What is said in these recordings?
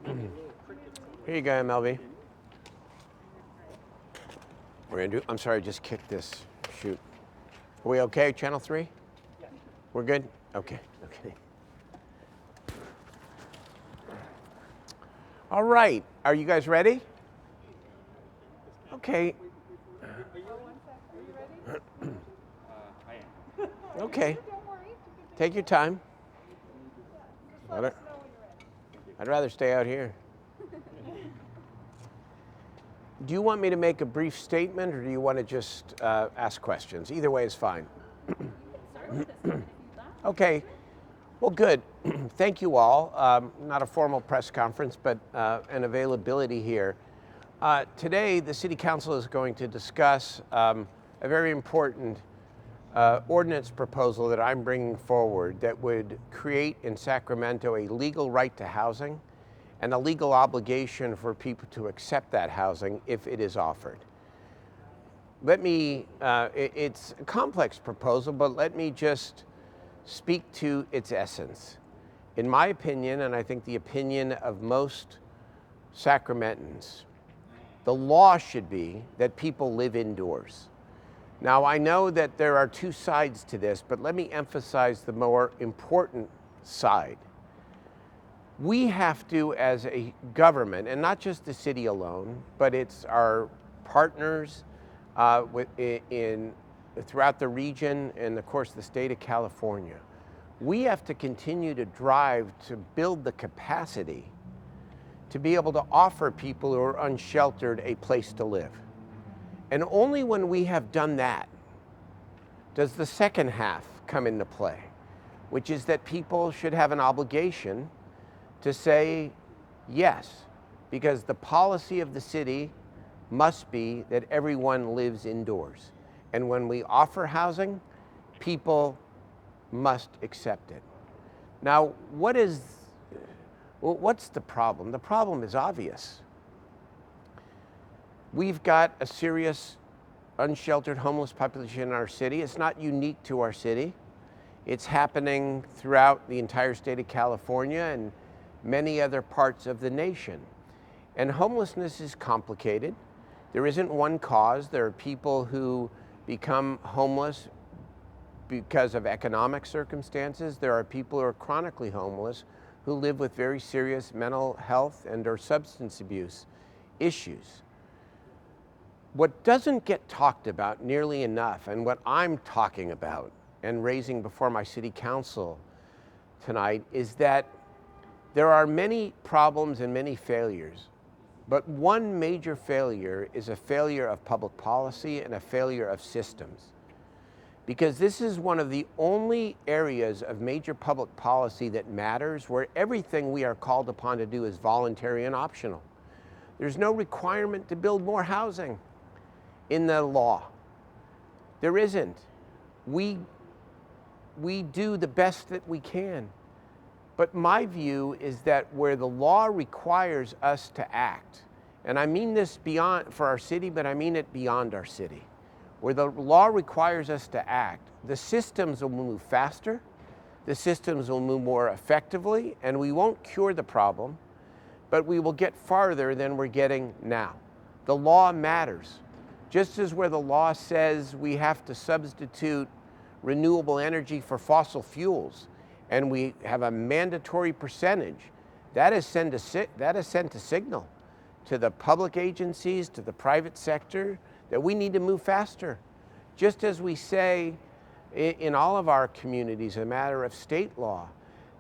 Here you go, MLB. We're gonna do, I'm sorry, I just kicked this. Shoot. Are we okay, Channel 3? Yeah. We're good? Okay, okay. All right, are you guys ready? Okay. Okay. Take your time. I'd rather stay out here. Do you want me to make a brief statement, or do you want to just ask questions? Either way is fine. Okay. Well, good. Thank you all. Not a formal press conference, but an availability here. Today, the City Council is going to discuss a very important ordinance proposal that I'm bringing forward that would create in Sacramento a legal right to housing and a legal obligation for people to accept that housing if it is offered. It's a complex proposal, but let me just speak to its essence. In my opinion, and I think the opinion of most Sacramentans, the law should be that people live indoors. Now, I know that there are two sides to this, but let me emphasize the more important side. We have to, as a government, and not just the city alone, but it's our partners throughout the region and, of course, the state of California. We have to continue to drive to build the capacity to be able to offer people who are unsheltered a place to live. And only when we have done that does the second half come into play, which is that people should have an obligation to say yes, because the policy of the city must be that everyone lives indoors. And when we offer housing, people must accept it. Now, what's the problem? The problem is obvious. We've got a serious unsheltered homeless population in our city. It's not unique to our city. It's happening throughout the entire state of California and many other parts of the nation. And homelessness is complicated. There isn't one cause. There are people who become homeless because of economic circumstances. There are people who are chronically homeless who live with very serious mental health and or substance abuse issues. What doesn't get talked about nearly enough, and what I'm talking about and raising before my city council tonight, is that there are many problems and many failures, but one major failure is a failure of public policy and a failure of systems. Because this is one of the only areas of major public policy that matters, where everything we are called upon to do is voluntary and optional. There's no requirement to build more housing in the law. There isn't. We do the best that we can. But my view is that where the law requires us to act, and I mean this beyond for our city, but I mean it beyond our city, where the law requires us to act, the systems will move faster, the systems will move more effectively, and we won't cure the problem, but we will get farther than we're getting now. The law matters. Just as where the law says we have to substitute renewable energy for fossil fuels, and we have a mandatory percentage, that is sent a signal to the public agencies, to the private sector, that we need to move faster. Just as we say in all of our communities, a matter of state law,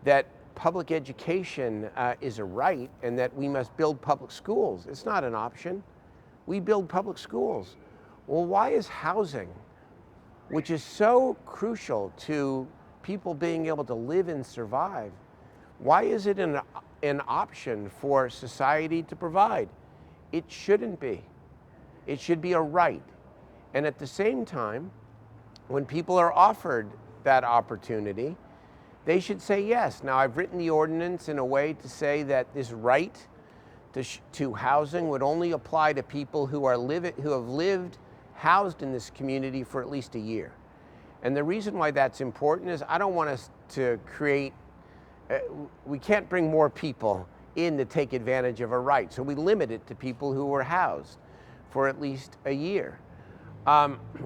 that public education is a right and that we must build public schools. It's not an option. We build public schools. Well, why is housing, which is so crucial to people being able to live and survive, why is it an option for society to provide? It shouldn't be. It should be a right. And at the same time, when people are offered that opportunity, they should say yes. Now, I've written the ordinance in a way to say that this right to housing would only apply to people who have lived housed in this community for at least a year. And the reason why that's important is I don't want us to create, we can't bring more people in to take advantage of a right. So we limit it to people who were housed for at least a year.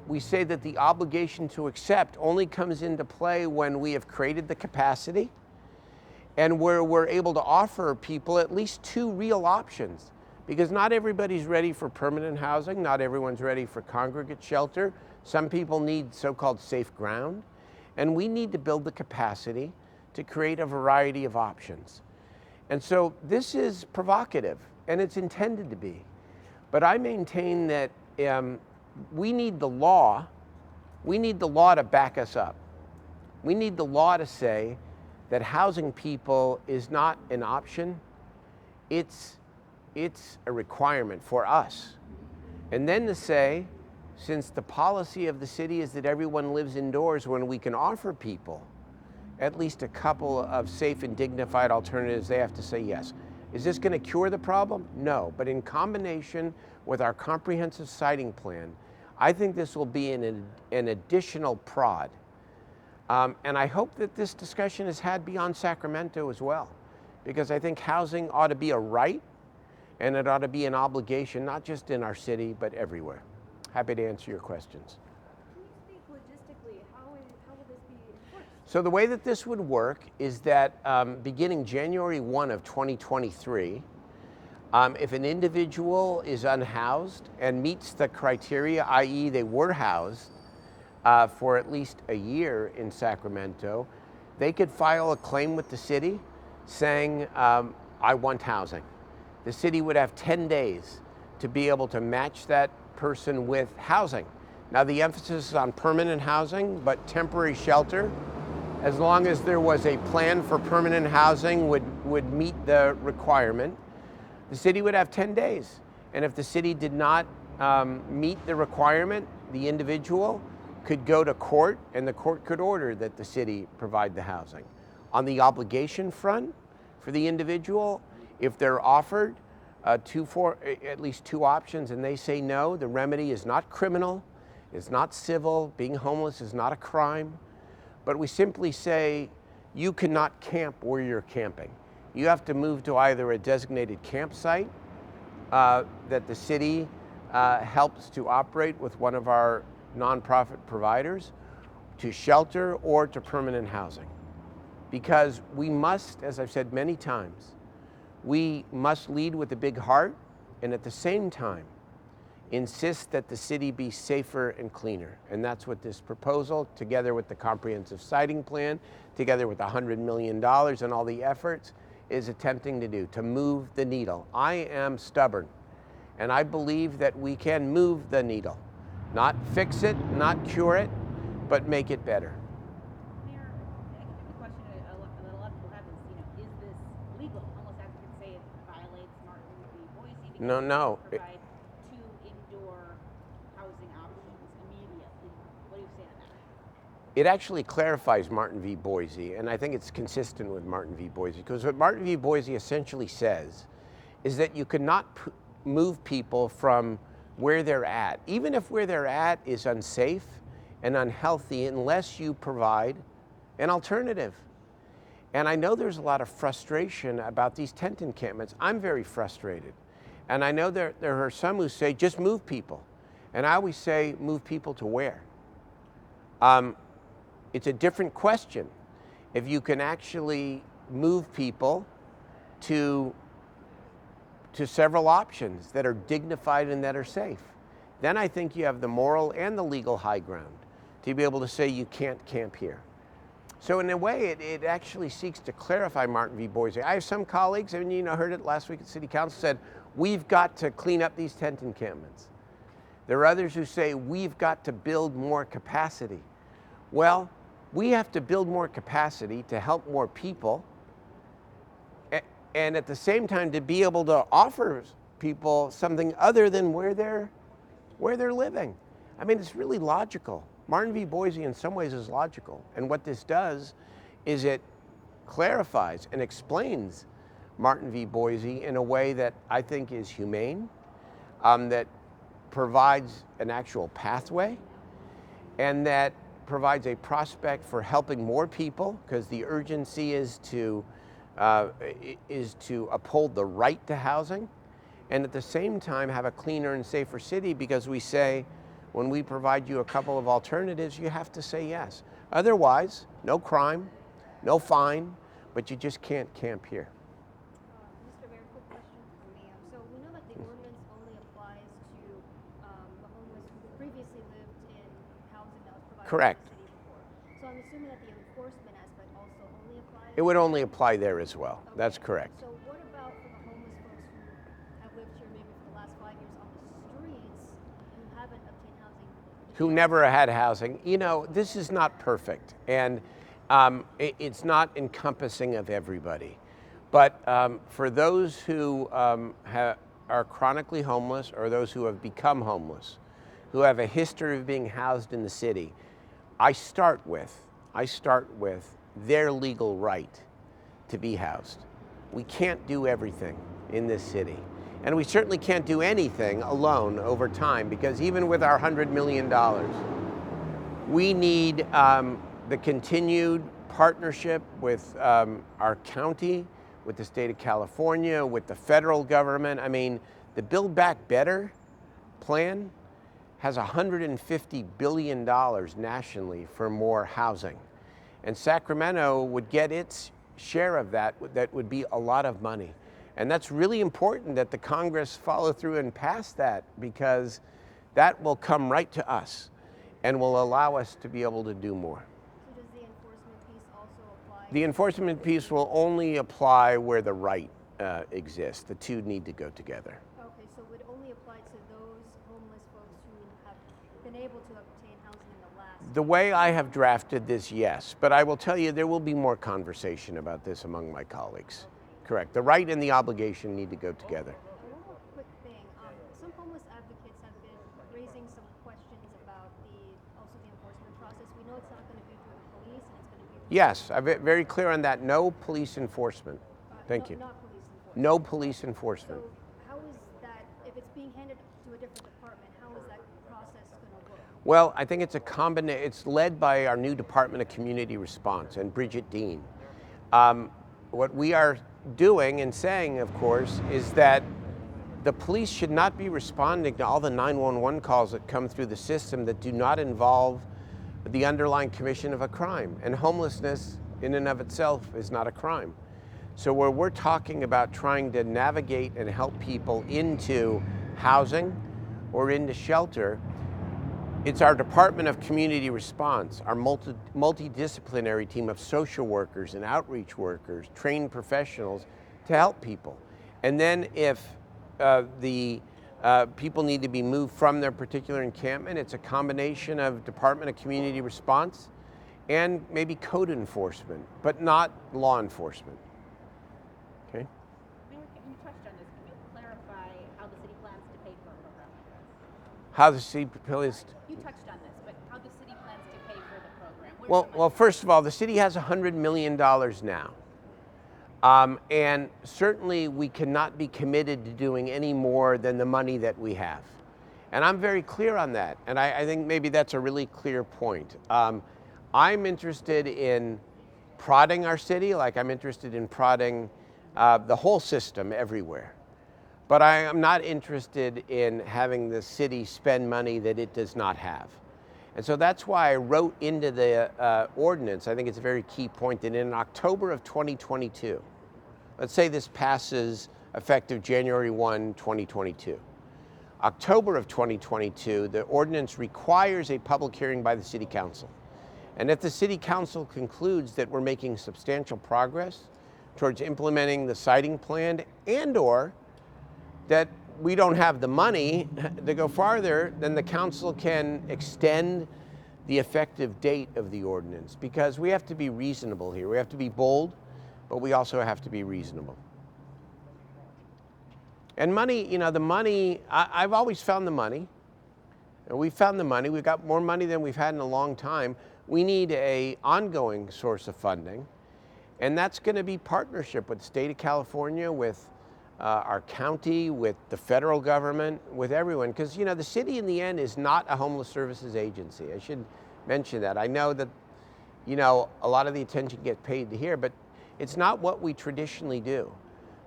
We say that the obligation to accept only comes into play when we have created the capacity and where we're able to offer people at least two real options, because not everybody's ready for permanent housing, not everyone's ready for congregate shelter. Some people need so-called safe ground, and we need to build the capacity to create a variety of options. And so this is provocative, and it's intended to be. But I maintain that we need the law to back us up. We need the law to say that housing people is not an option, it's a requirement for us. And then to say, since the policy of the city is that everyone lives indoors, when we can offer people at least a couple of safe and dignified alternatives, they have to say yes. Is this going to cure the problem? No, but in combination with our comprehensive siting plan, I think this will be an additional prod. And I hope that this discussion is had beyond Sacramento as well, because I think housing ought to be a right and it ought to be an obligation, not just in our city, but everywhere. Happy to answer your questions. Can you speak logistically, how will this be enforced? So the way that this would work is that beginning January 1 of 2023, if an individual is unhoused and meets the criteria, i.e. they were housed for at least a year in Sacramento, they could file a claim with the city saying, I want housing. The city would have 10 days to be able to match that person with housing. Now the emphasis is on permanent housing, but temporary shelter, as long as there was a plan for permanent housing, would meet the requirement. The city would have 10 days. And if the city did not meet the requirement, the individual could go to court and the court could order that the city provide the housing. On the obligation front for the individual, if they're offered at least two options and they say no, the remedy is not criminal, it's not civil, being homeless is not a crime, but we simply say you cannot camp where you're camping. You have to move to either a designated campsite that the city helps to operate with one of our nonprofit providers, to shelter, or to permanent housing. Because we must, as I've said many times, we must lead with a big heart and at the same time insist that the city be safer and cleaner. And that's what this proposal, together with the comprehensive siting plan, together with $100 million and all the efforts, is attempting to do, to move the needle. I am stubborn, and I believe that we can move the needle. Not fix it, not cure it, but make it better. Mayor, I think the question that a lot of people have is this legal? Almost advocates say it violates Martin v. Boise because No. it provide two indoor housing options immediately. What do you say to that? It actually clarifies Martin v. Boise, and I think it's consistent with Martin v. Boise, because what Martin v. Boise essentially says is that you cannot move people from where they're at, even if where they're at is unsafe and unhealthy, unless you provide an alternative. And I know there's a lot of frustration about these tent encampments. I'm very frustrated. And I know there are some who say, just move people. And I always say, move people to where? It's a different question. If you can actually move people to several options that are dignified and that are safe, then I think you have the moral and the legal high ground to be able to say you can't camp here. So in a way, it actually seeks to clarify Martin v. Boise. I have some colleagues, and heard it last week at City Council, said, we've got to clean up these tent encampments. There are others who say, we've got to build more capacity. Well, we have to build more capacity to help more people, and at the same time to be able to offer people something other than where they're living. I mean, it's really logical. Martin v. Boise in some ways is logical. And what this does is it clarifies and explains Martin v. Boise in a way that I think is humane, that provides an actual pathway, and that provides a prospect for helping more people, because the urgency is to is to uphold the right to housing, and at the same time have a cleaner and safer city, because we say when we provide you a couple of alternatives, you have to say yes. Otherwise, no crime, no fine, but you just can't camp here. Mr. Mayor, quick question for me. So we know that the ordinance only applies to the homeless who previously lived in housing that was provided Correct. by the city before. So I'm assuming that the enforcement aspect also only applies. It would only apply there as well. Okay. That's correct. So what about for the homeless folks who have lived here maybe for the last 5 years on the streets who haven't obtained housing? Who never had housing. You know, this is not perfect, and it's not encompassing of everybody. But for those who are chronically homeless, or those who have become homeless, who have a history of being housed in the city, I start with their legal right to be housed. We can't do everything in this city. And we certainly can't do anything alone over time, because even with our $100 million, we need the continued partnership with our county, with the state of California, with the federal government. I mean, the Build Back Better plan has $150 billion nationally for more housing. And Sacramento would get its share of that. That would be a lot of money. And that's really important that the Congress follow through and pass that, because that will come right to us and will allow us to be able to do more. So does the enforcement piece also apply? The enforcement piece will only apply where the right exists. The two need to go together. Okay, so it would only apply to those homeless folks who have been able to obtain housing in the last. The way I have drafted this, yes, but I will tell you there will be more conversation about this among my colleagues. Correct. The right and the obligation need to go together. One more quick thing. Some homeless advocates have been raising some questions about also the enforcement process. We know it's not going to be through the police, and it's going to be through. Yes, I'm very clear on that. No police enforcement. Thank you. Not police enforcement. No police enforcement. So how is that, if it's being handed to a different department, how is that process going to work? Well, I think it's a combination. It's led by our new Department of Community Response and Bridget Dean. What we are doing and saying, of course, is that the police should not be responding to all the 911 calls that come through the system that do not involve the underlying commission of a crime. And homelessness in and of itself is not a crime. So where we're talking about trying to navigate and help people into housing or into shelter, it's our Department of Community Response, our multidisciplinary team of social workers and outreach workers, trained professionals to help people. And then if the people need to be moved from their particular encampment, it's a combination of Department of Community Response and maybe code enforcement, but not law enforcement. Okay? Mayor, you touched on this. Can you clarify how the city plans to pay for a program like this? How the city plans. You touched on this, but how the city plans to pay for the program? Where's the money? Well, first of all, the city has $100 million now. And certainly we cannot be committed to doing any more than the money that we have. And I'm very clear on that. And I think maybe that's a really clear point. I'm interested in prodding our city, like I'm interested in prodding the whole system everywhere. But I am not interested in having the city spend money that it does not have. And so that's why I wrote into the ordinance, I think it's a very key point, that in October of 2022, let's say this passes effective January 1, 2022. October of 2022, the ordinance requires a public hearing by the City Council. And if the City Council concludes that we're making substantial progress towards implementing the siting plan, and/or that we don't have the money to go farther, then the council can extend the effective date of the ordinance, because we have to be reasonable here. We have to be bold, but we also have to be reasonable. And money, you know, the money, I've always found the money. And we've found the money. We've got more money than we've had in a long time. We need an ongoing source of funding, and that's going to be partnership with the state of California, with our county, with the federal government, with everyone. Because, you know, the city in the end is not a homeless services agency. I should mention that. I know that, you know, a lot of the attention gets paid here, but It's not what we traditionally do,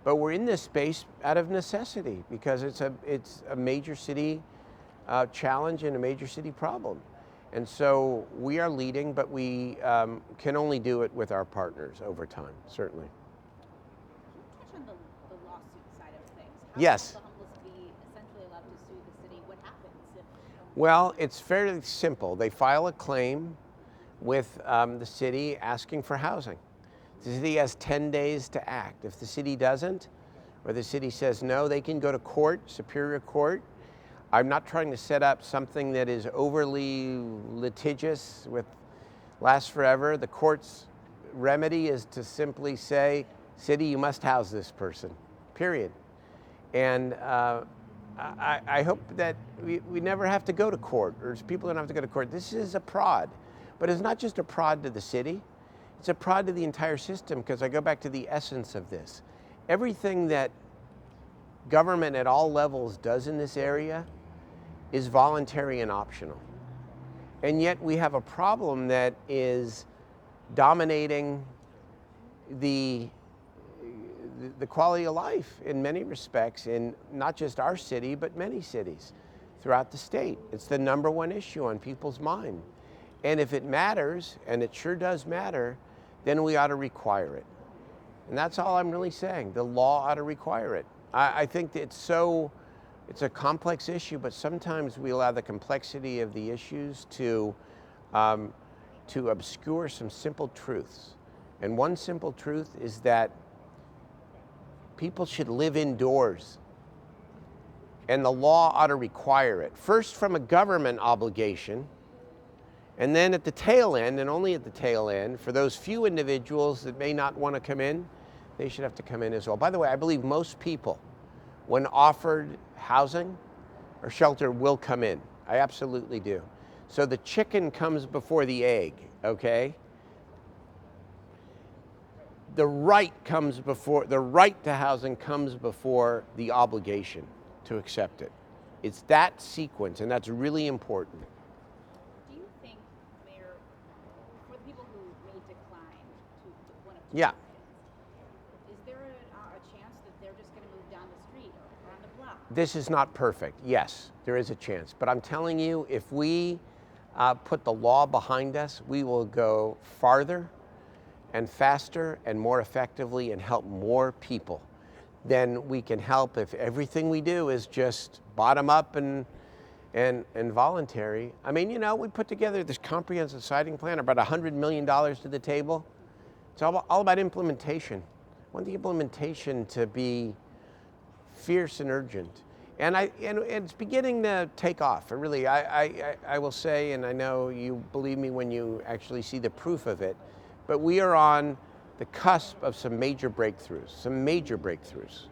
but we're in this space out of necessity because it's a major city challenge and a major city problem. And so we are leading, but we can only do it with our partners over time, certainly. Touch on the lawsuit side of things. How Yes. will the homeless be essentially allowed to sue the city? What happens if? Well, it's fairly simple. They file a claim with the city asking for housing. The city has 10 days to act. If the city doesn't, or the city says no, they can go to court, Superior Court. I'm not trying to set up something that is overly litigious with lasts forever. The court's remedy is to simply say, city, you must house this person, period. And I hope that we never have to go to court, or people don't have to go to court. This is a prod, but it's not just a prod to the city, it's a prod to the entire system, because I go back to the essence of this. Everything that government at all levels does in this area is voluntary and optional. And yet we have a problem that is dominating the quality of life in many respects in not just our city, but many cities throughout the state. It's the #1 issue on people's mind. And if it matters, and it sure does matter, then we ought to require it. And that's all I'm really saying. The law ought to require it. I think that it's a complex issue, but sometimes we allow the complexity of the issues to obscure some simple truths. And one simple truth is that people should live indoors, and the law ought to require it. First from a government obligation, and then at the tail end, and only at the tail end, for those few individuals that may not want to come in, they should have to come in as well. By the way, I believe most people, when offered housing or shelter, will come in. I absolutely do. So the chicken comes before the egg, okay? The right to housing comes before the obligation to accept it. It's that sequence, and that's really important. Do you think, Mayor, for the people who may decline to one of Yeah. is there a chance that they're just going to move down the street or around the block? This is not perfect. Yes, there is a chance. But I'm telling you, if we put the law behind us, we will go farther and faster and more effectively and help more people than we can help if everything we do is just bottom up and voluntary. I mean, you know, we put together this comprehensive siting plan, about $100 million to the table. It's all about implementation. I want the implementation to be fierce and urgent. And it's beginning to take off. Really, I will say, and I know you believe me when you actually see the proof of it, but we are on the cusp of some major breakthroughs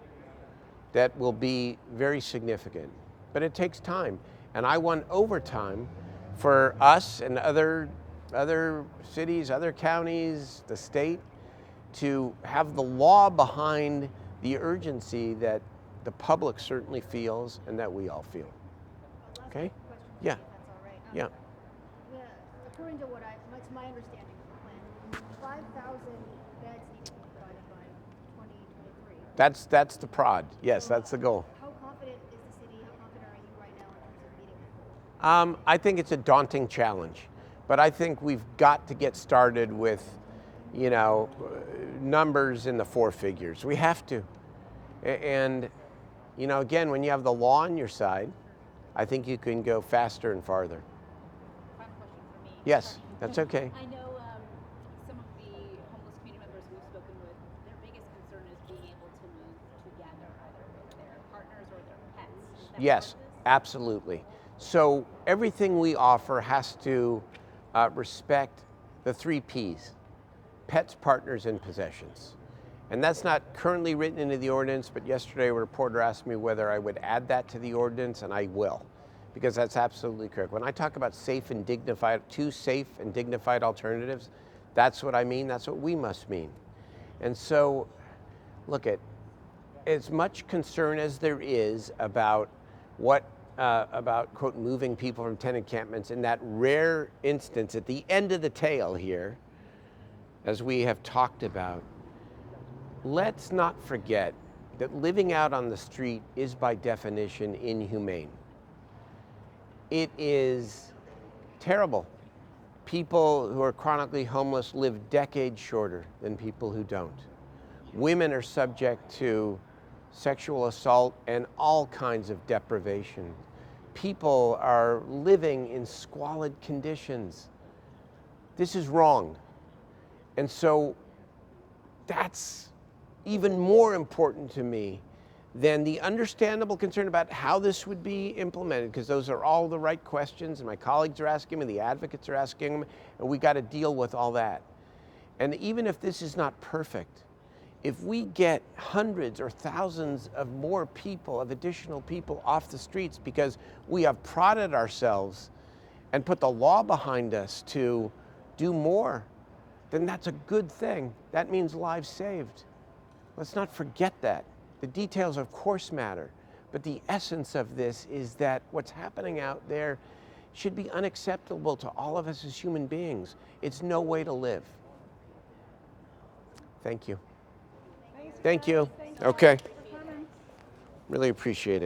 that will be very significant. But it takes time. And I want overtime for us and other cities, other counties, the state, to have the law behind the urgency that the public certainly feels and that we all feel. Okay? Question for Yeah. you, if that's all right. Yeah. According to it's my understanding of the plan, 5,000 beds need to be provided by 2023. That's the prod. Yes, that's the goal. How confident is the city? How confident are you right now in terms of meeting that goal? I think it's a daunting challenge, but I think we've got to get started with, you know, numbers in the 4 figures. We have to. And, you know, again, when you have the law on your side, I think you can go faster and farther. Final question for me. Yes, Sorry. that's okay. I know some of the homeless community members we've spoken with, their biggest concern is being able to move together, either with their partners or their pets. Is that Yes, part of this? absolutely. So everything we offer has to respect the 3 Ps: pets, partners, and possessions. And that's not currently written into the ordinance, but yesterday a reporter asked me whether I would add that to the ordinance, and I will, because that's absolutely correct. When I talk about safe and dignified, 2 safe and dignified alternatives, that's what I mean, that's what we must mean. And so, look, at as much concern as there is about about, quote, moving people from tent encampments, in that rare instance at the end of the tail here, as we have talked about, let's not forget that living out on the street is by definition inhumane. It is terrible. People who are chronically homeless live decades shorter than people who don't. Women are subject to sexual assault and all kinds of deprivation. People are living in squalid conditions. This is wrong. And so that's even more important to me than the understandable concern about how this would be implemented, because those are all the right questions, and my colleagues are asking them, and the advocates are asking them, and we got to deal with all that. And even if this is not perfect, if we get hundreds or thousands of more people, of additional people off the streets because we have prodded ourselves and put the law behind us to do more, then that's a good thing. That means lives saved. Let's not forget that. The details, of course, matter, but the essence of this is that what's happening out there should be unacceptable to all of us as human beings. It's no way to live. Thank you. Thank you. Okay. Really appreciate it.